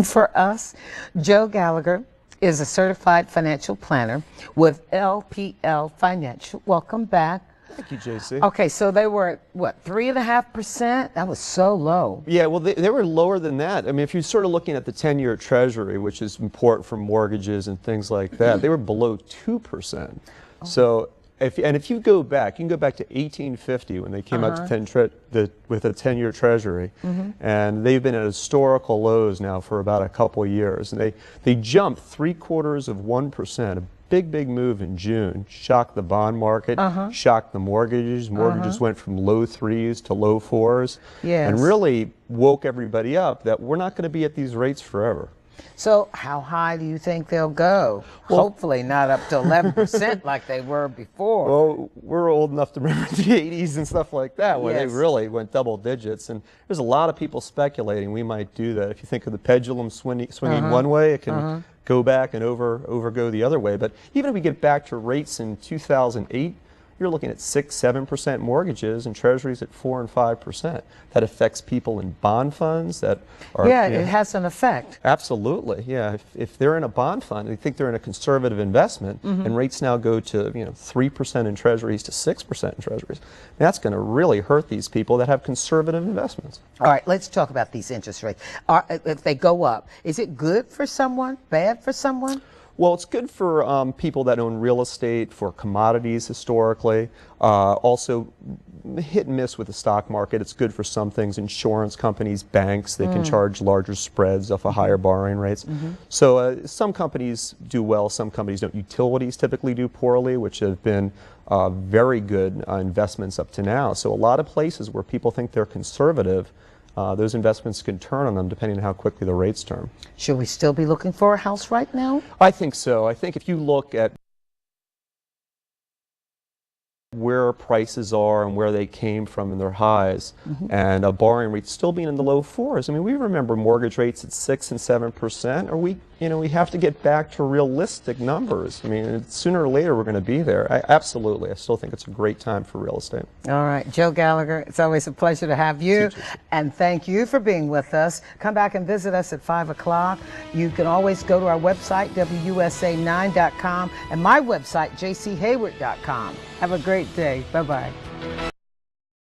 For us, Joe Gallagher is a certified financial planner with LPL Financial. Welcome back. Thank you, JC. Okay, so they were at, what, 3.5%? That was so low. Yeah, well, they were lower than that. I mean, if you're sort of looking at the 10-year Treasury, which is important for mortgages and things like that, they were below 2%. Oh. So, if you go back, you can go back to 1850 when they came out to with a 10-year Treasury, and they've been at historical lows now for about a couple of years. And they jumped 0.75%. Big move in June, shocked the bond market, shocked the mortgages. Mortgages went from low 3s to low 4s, and really woke everybody up that we're not going to be at these rates forever. So how high do you think they'll go? Well, hopefully not up to 11% like they were before. Well, we're old enough to remember the 80s and stuff like that, where they really went double digits. And there's a lot of people speculating we might do that. If you think of the pendulum swinging one way, it can go back and overgo the other way. But even if we get back to rates in 2008, you're looking at 6-7% mortgages and treasuries at 4 and 5%. That affects people in bond funds that are it has an effect. Absolutely, yeah. If they're in a bond fund, they think they're in a conservative investment, and rates now go to 3% in treasuries to 6% in treasuries. That's going to really hurt these people that have conservative investments. All right, let's talk about these interest rates. If they go up, is it good for someone? Bad for someone? Well, it's good for people that own real estate, for commodities historically. Also, hit and miss with the stock market. It's good for some things. Insurance companies, banks, they can charge larger spreads off of higher borrowing rates. So some companies do well, some companies don't. Utilities typically do poorly, which have been very good investments up to now. So a lot of places where people think they're conservative, those investments can turn on them depending on how quickly the rates turn. Should we still be looking for a house right now? I think so. I think if you look at where prices are and where they came from in their highs, and borrowing rates still being in the low 4s. I mean, we remember mortgage rates at 6 and 7%, or we have to get back to realistic numbers. I mean, sooner or later we're going to be there. Absolutely. I still think it's a great time for real estate. All right, Joe Gallagher, it's always a pleasure to have you, and thank you for being with us. Come back and visit us at 5 o'clock. You can always go to our website, WUSA9.com, and my website, jchayward.com. Have a great day. Bye-bye.